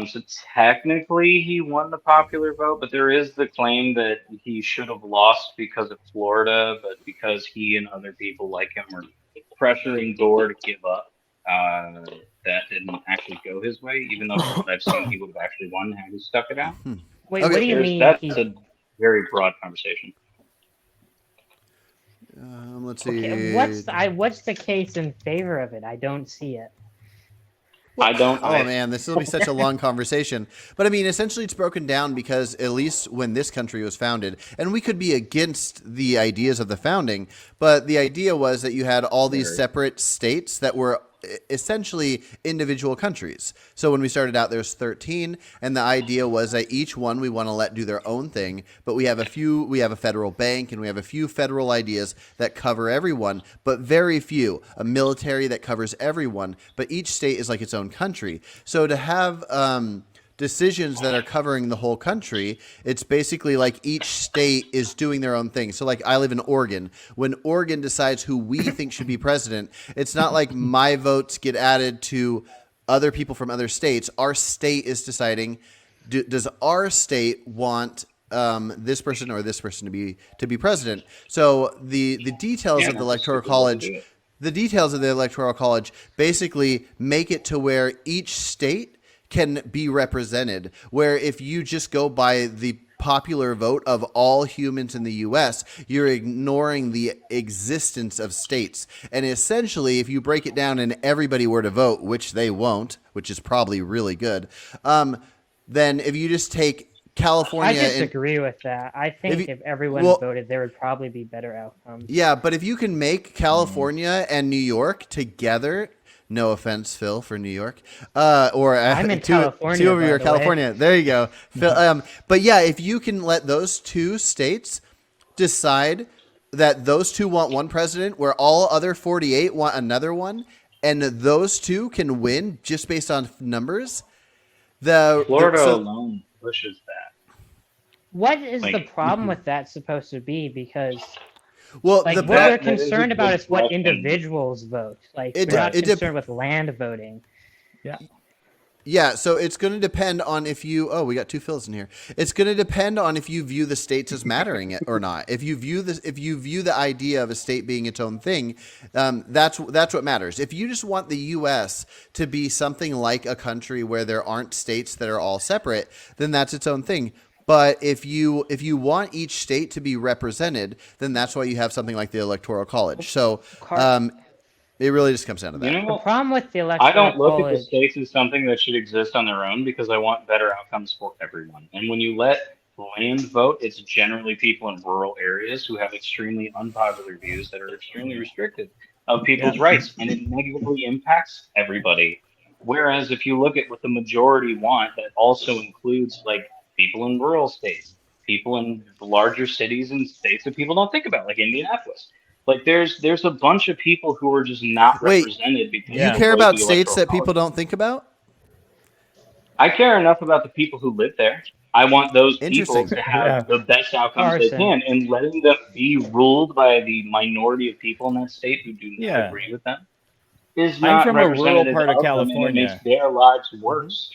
So technically he won the popular vote, but there is the claim that he should have lost because of Florida, but because he and other people like him were pressuring Gore to give up, that didn't actually go his way, even though from what I've seen he would have actually won had he stuck it out. Wait, Okay. what do you mean? That's He, a very broad conversation. Let's see. okay, what's the case in favor of it? I don't see it. I don't. Oh man, this will be such a long conversation. But I mean, essentially, it's broken down because at least when this country was founded, and we could be against the ideas of the founding, but the idea was that you had all these separate states that were essentially individual countries. So when we started out, there's 13, and the idea was that each one we want to let do their own thing, but we have a federal bank, and we have a few federal ideas that cover everyone, but very few. A military that covers everyone, but each state is like its own country. So to have decisions that are covering the whole country, it's basically like each state is doing their own thing. So like I live in Oregon. When Oregon decides who we think should be president, it's not like my votes get added to other people from other states. Our state is deciding, does our state want this person or this person to be president? So the details of the Electoral College, basically make it to where each state can be represented, where if you just go by the popular vote of all humans in the US, you're ignoring the existence of states. And essentially, if you break it down and everybody were to vote, which they won't, which is probably really good, then if you just take California... I disagree with that. I think if everyone voted, there would probably be better outcomes. Yeah, but if you can make California and New York together... No offense, Phil, for New York, or I'm in California. Two of you are California. There you go, Phil. But yeah, if you can let those two states decide that those two want one president, where all other 48 want another one, and those two can win just based on numbers, Florida alone pushes that. What is the problem with that supposed to be? Because well, like what we're concerned about is what individuals vote. Like we're not concerned with land voting. Yeah. Yeah, so it's going to depend on if you. Oh, we got two Phils in here. It's going to depend on if you view the states as mattering or not. If you view the idea of a state being its own thing, that's what matters. If you just want the U.S. to be something like a country where there aren't states that are all separate, then that's its own thing. But if you want each state to be represented, then that's why you have something like the Electoral College. So. It really just comes down to that. You know, the problem with the Electoral I don't look College, at the states as something that should exist on their own because I want better outcomes for everyone. And when you let land vote, it's generally people in rural areas who have extremely unpopular views that are extremely restrictive of people's rights, and it negatively impacts everybody. Whereas if you look at what the majority want, that also includes like people in rural states, people in larger cities and states that people don't think about, like Indianapolis. Like there's a bunch of people who are just not represented. Because you care about states that people don't think about? I care enough about the people who live there. I want those people to have the best outcomes they can, and letting them be ruled by the minority of people in that state who do not agree with them is not I'm from a rural part of them, California. and it makes their lives worse.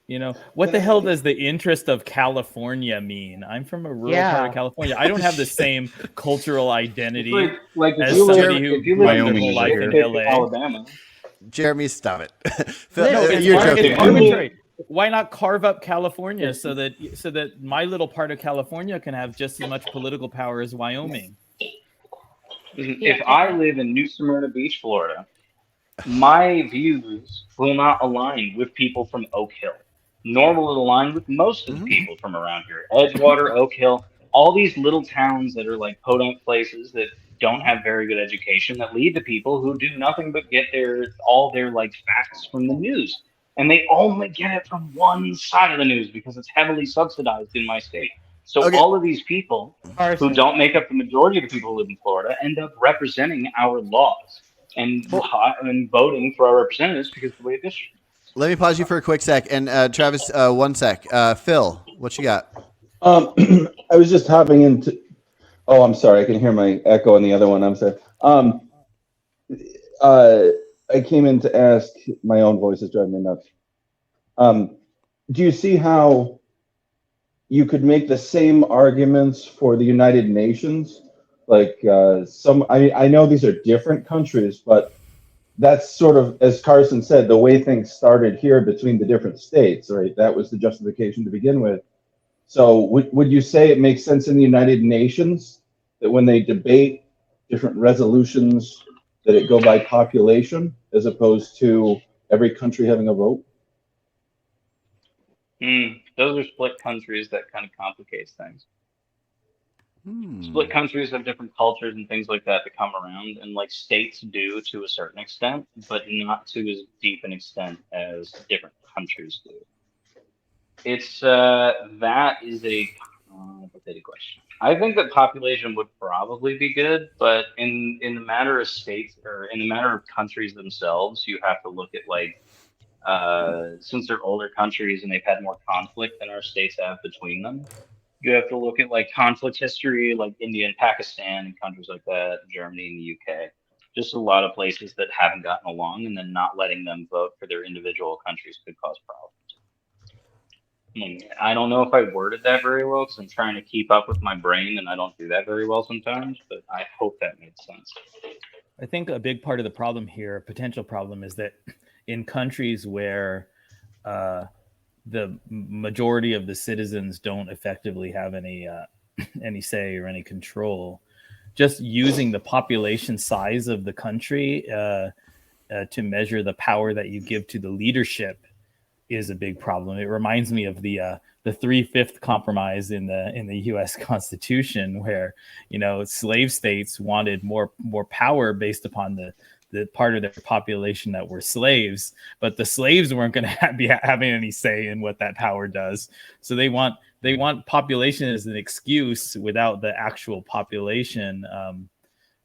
You know, what the hell does the interest of California mean? I'm from a rural part of California. I don't have the same cultural identity like as somebody who lived their whole life in LA. Alabama. Jeremy, stop it. You're joking. Why not carve up California so that my little part of California can have just as much political power as Wyoming? If I live in New Smyrna Beach, Florida, my views will not align with people from Oak Hill. Nor will it align with most of the people from around here. Edgewater, Oak Hill, all these little towns that are like podunk places that don't have very good education that lead to people who do nothing but get all their like facts from the news. And they only get it from one side of the news because it's heavily subsidized in my state. So all of these people who don't make up the majority of the people who live in Florida end up representing our laws and voting for our representatives because of the way it districts. Let me pause you for a quick sec. And Travis, 1 sec. Phil, what you got? I was just hopping into. Oh, I'm sorry. I can hear my echo on the other one. I'm sorry. I came in to ask. My own voice is driving me nuts. Do you see how you could make the same arguments for the United Nations? Like I know these are different countries, but that's sort of, as Carson said, the way things started here between the different states, right? That was the justification to begin with. So would you say it makes sense in the United Nations that when they debate different resolutions, that it go by population as opposed to every country having a vote? Those are split countries that kind of complicates things. Split countries have different cultures and things like that come around, and like states do to a certain extent, but not to as deep an extent as different countries do. It's that is a complicated question. I think that population would probably be good, but in the matter of states or in the matter of countries themselves, you have to look at like since they're older countries and they've had more conflict than our states have between them. You have to look at like conflict history, like India and Pakistan and countries like that, Germany and the UK. Just a lot of places that haven't gotten along, and then not letting them vote for their individual countries could cause problems. I don't know if I worded that very well because I'm trying to keep up with my brain and I don't do that very well sometimes, but I hope that made sense. I think a big part of the problem here, a potential problem, is that in countries where the majority of the citizens don't effectively have any say or any control, just using the population size of the country to measure the power that you give to the leadership is a big problem. It reminds me of the 3/5 compromise in the U.S. Constitution, where slave states wanted more power based upon the part of their population that were slaves, but the slaves weren't going to be having any say in what that power does. So they want population as an excuse without the actual population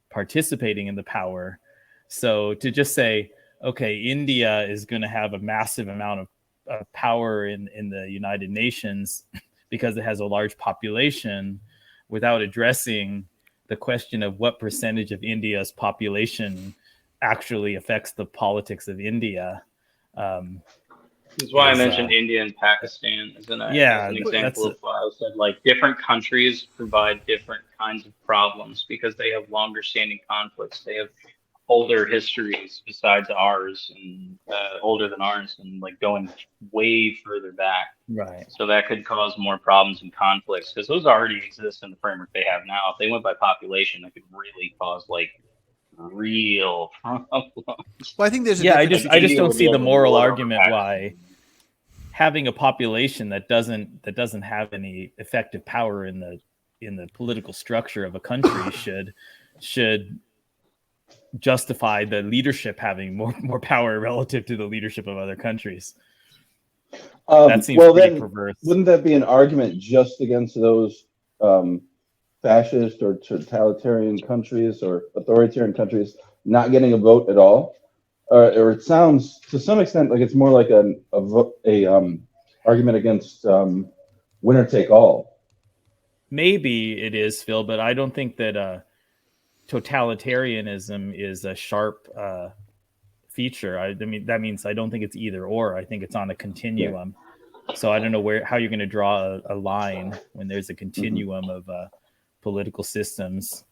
participating in the power. So to just say, okay, India is going to have a massive amount of power in the United Nations because it has a large population, without addressing the question of what percentage of India's population actually affects the politics of India. That's why I mentioned India and Pakistan as an example of why I said like different countries provide different kinds of problems because they have longer standing conflicts. They have older histories besides ours and older than ours and like going way further back. Right. So that could cause more problems and conflicts because those already exist in the framework they have now. If they went by population, that could really cause like real problems. Well, I think there's I just don't see the moral argument why having a population that doesn't have any effective power in the political structure of a country should justify the leadership having more power relative to the leadership of other countries. That seems pretty perverse. Wouldn't that be an argument just against those fascist or totalitarian countries or authoritarian countries not getting a vote at all? Or it sounds to some extent like it's more like a argument against winner take all. Maybe it is, Phil, but I don't think that totalitarianism is a sharp feature. I mean, that means I don't think it's either or. I think it's on a continuum. Yeah. So I don't know how you're going to draw a line when there's a continuum of political systems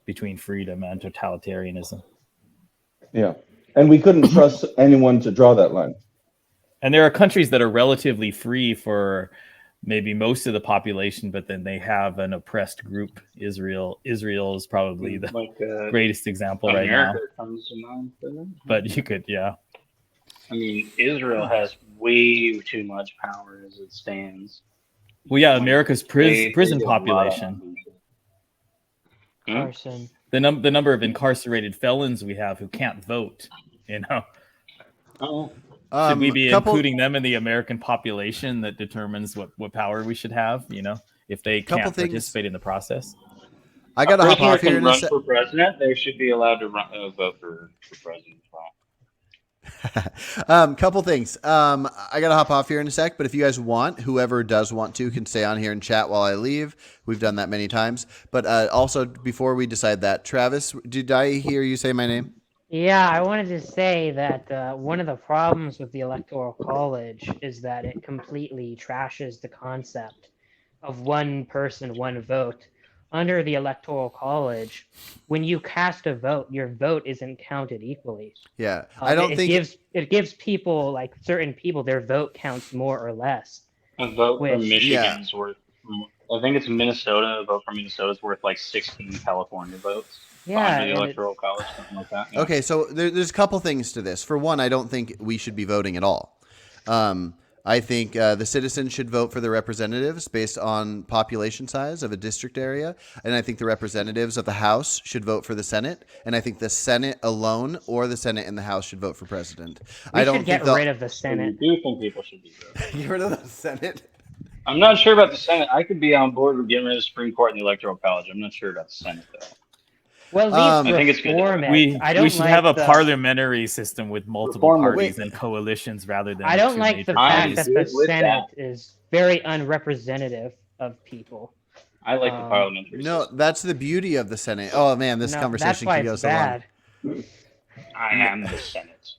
between freedom and totalitarianism. Yeah. And we couldn't trust anyone to draw that line. And there are countries that are relatively free for maybe most of the population, but then they have an oppressed group. Israel is probably the greatest example right now. Comes to mind for them. But you could, yeah. I mean, Israel has way too much power as it stands. Well, yeah, America's prison population. Carson. The number of incarcerated felons we have who can't vote, Oh. Should we be including them in the American population that determines what power we should have, if they can't participate in the process? I got to hop off here. Run for president. They should be allowed to vote for president as well. Couple things. I gotta hop off here in a sec, but if you guys want, whoever does want to can stay on here and chat while I leave. We've done that many times. But also, before we decide that, Travis, did I hear you say my name? Yeah, I wanted to say that one of the problems with the Electoral College is that it completely trashes the concept of one person, one vote. Under the Electoral College, when you cast a vote, your vote isn't counted equally. Yeah, I don't think it gives people, like certain people, their vote counts more or less. A vote from Which- Michigan's worth. I think it's Minnesota. A vote from Minnesota is worth like 16 California votes. Yeah, Under the and Electoral College, something like that. Yeah. Okay, so there's a couple things to this. For one, I don't think we should be voting at all. I think the citizens should vote for the representatives based on population size of a district area, and I think the representatives of the House should vote for the Senate, and I think the Senate alone or the Senate and the House should vote for president. We I don't should get think rid of the I Senate. do think people should be voting. get rid of the Senate. I'm not sure about the Senate. I could be on board with getting rid of the Supreme Court and the Electoral College. I'm not sure about the Senate though. Well, I at least think it's good. reform it. We I don't should like have a the- parliamentary system with multiple Reform- parties wait. and coalitions rather than. I don't two like major the I'm fact parties. that the good with Senate is very unrepresentative of people. I like the parliamentary No, system. that's the beauty of the Senate. Oh man, this No, conversation that's why can go it's so long. bad. I am the Senate.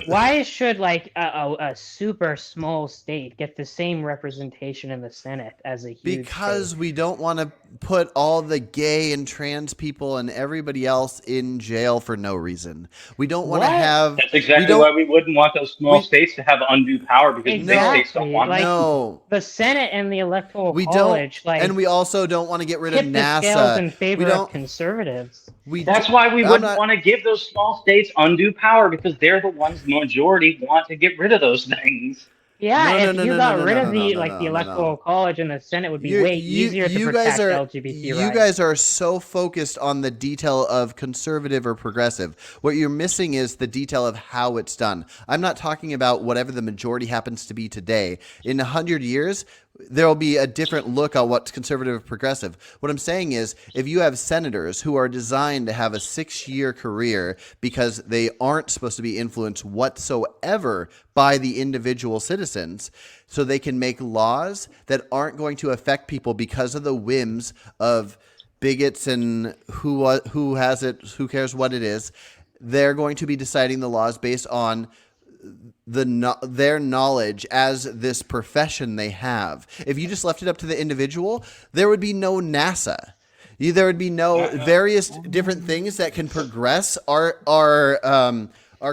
Why should like a super small state get the same representation in the Senate as a huge Because state? we don't want to put all the gay and trans people and everybody else in jail for no reason. We don't want to What? have. That's exactly don't- why we wouldn't want those small we- states to have undue power because big states don't Exactly, want like- that. No, the Senate and the Electoral we College, don't. like, And we also don't want to get rid of tip the scales in NASA. favor We of don't. conservatives. We. That's do- why we I'm wouldn't not- want to give those small states undue power because they're the ones the majority want to get rid of those things. Yeah, No, if no, you no, got no, rid no, of no, the no, like no, the no, Electoral no. College and the Senate would be way easier to you protect guys are LGBT you rights. guys are so focused on the detail of conservative or progressive. What you're missing is the detail of how it's done. I'm not talking about whatever the majority happens to be today. In 100 years, there will be a different look on what's conservative or progressive. What I'm saying is, if you have senators who are designed to have a 6-year career because they aren't supposed to be influenced whatsoever by the individual citizens, so they can make laws that aren't going to affect people because of the whims of bigots and who has it, who cares what it is, they're going to be deciding the laws based on their knowledge as this profession they have. If you just left it up to the individual, there would be no NASA. There would be no various different things that can progress our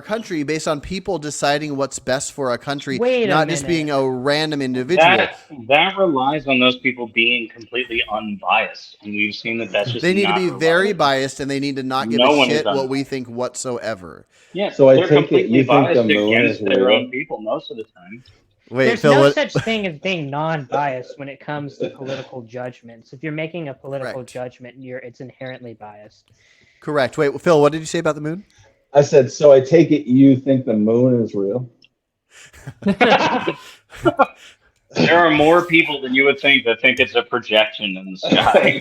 country based on people deciding what's best for our country, Wait a not just minute. being a random individual. That relies on those people being completely unbiased, and we've seen that that's just They need to not be reliable. very biased, and they need to not give No a one is shit what unbiased. we think whatsoever. Yeah, So I they're take it completely you think the biased moon against is their real? own people most of the time. Wait, There's Phil, no what? such thing as being non-biased when it comes to political judgments. If you're making a political Correct. judgment, it's inherently biased. Correct. Wait, Phil, what did you say about the moon? I said, so I take it you think the moon is real? There are more people than you would think that think it's a projection in the sky.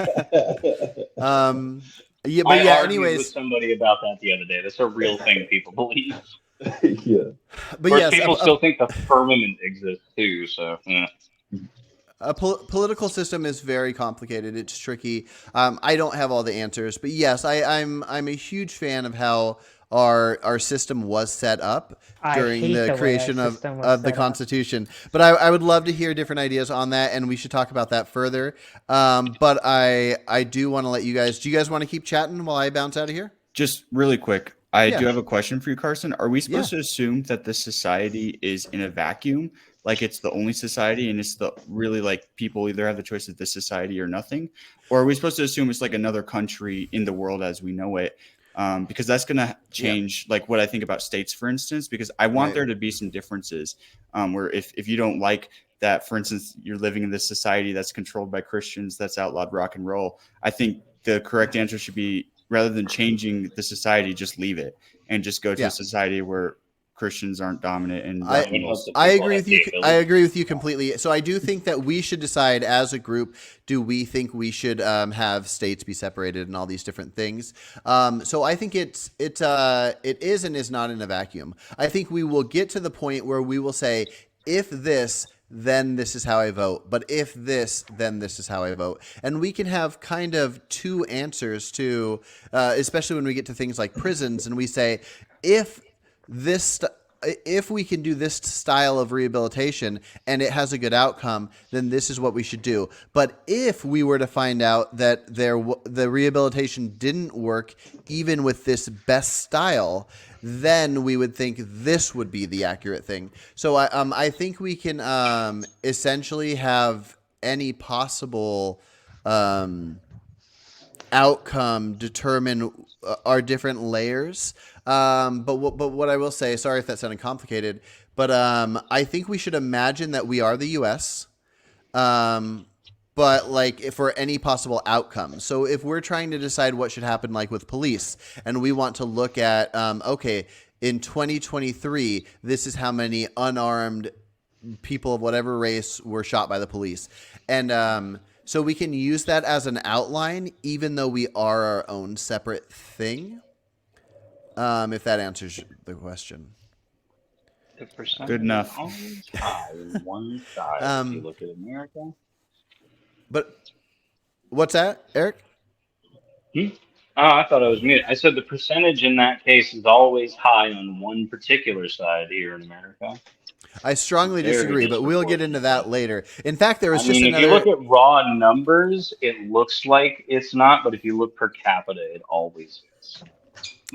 Yeah, I but yeah. argued with Anyways, somebody about that the other day. That's a real thing people believe. Yeah. but Of course, yes, people still think the firmament exists too. So, yeah. a political system is very complicated. It's tricky. I don't have all the answers, but yes, I'm a huge fan of how our system was set up I during hate the the way our creation of system was the set up. Constitution. But I would love to hear different ideas on that, and we should talk about that further. But I do want to let you guys. Do you guys want to keep chatting while I bounce out of here? Just really quick, I Yeah. do have a question for you, Carson. Are we supposed to assume that this society is in a vacuum? Like it's the only society and it's the really like people either have the choice of this society or nothing? Or are we supposed to assume it's like another country in the world as we know it? Because that's going to change like what I think about states, for instance, because I want Right. there to be some differences where if you don't like that, for instance, you're living in this society that's controlled by Christians, that's outlawed rock and roll. I think the correct answer should be rather than changing the society, just leave it and just go to Yeah. a society where Christians aren't dominant and I- Latinos. I agree with you. I agree with you completely. So I do think that we should decide as a group: do we think we should have states be separated and all these different things? So I think it is and is not in a vacuum. I think we will get to the point where we will say, if this, then this is how I vote. But if this, then this is how I vote. And we can have kind of two answers to, especially when we get to things like prisons, and we say, if we can do this style of rehabilitation and it has a good outcome, then this is what we should do. But if we were to find out that the rehabilitation didn't work even with this best style, then we would think this would be the accurate thing. So I think we can essentially have any possible outcome determine our different layers. But what I will say, sorry if that sounded complicated, but I think we should imagine that we are the U.S. But like for any possible outcome. So if we're trying to decide what should happen, like with police, and we want to look at, okay, in 2023, this is how many unarmed people of whatever race were shot by the police, and so we can use that as an outline, even though we are our own separate thing. If that answers the question. The percentage Good enough. is always high in one side. If you look at America. But what's that, Eric? Oh, I thought I was muted. I said the percentage in that case is always high on one particular side here in America. I strongly Very disagree, but we'll get into that later. In fact, there was I just mean, if another. you look at raw numbers, it looks like it's not, but if you look per capita, it always is.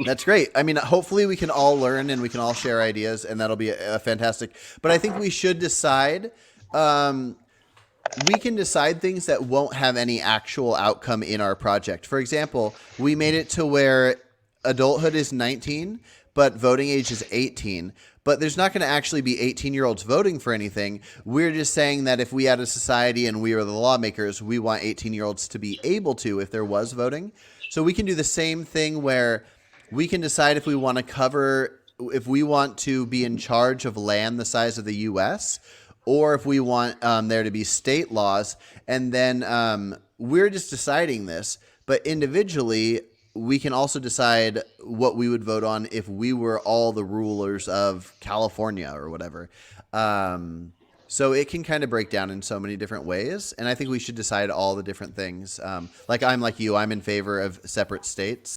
That's great. I mean, hopefully we can all learn and we can all share ideas, and that'll be a fantastic. But I think we should decide. We can decide things that won't have any actual outcome in our project. For example, we made it to where adulthood is 19, but voting age is 18. But there's not going to actually be 18-year-olds voting for anything. We're just saying that if we had a society and we were the lawmakers, we want 18-year-olds to be able to if there was voting. So we can do the same thing where we can decide if we want to be in charge of land the size of the U.S., or if we want there to be state laws. And then we're just deciding this. But individually, we can also decide what we would vote on if we were all the rulers of California or whatever. So it can kind of break down in so many different ways. And I think we should decide all the different things. Like you, I'm in favor of separate states.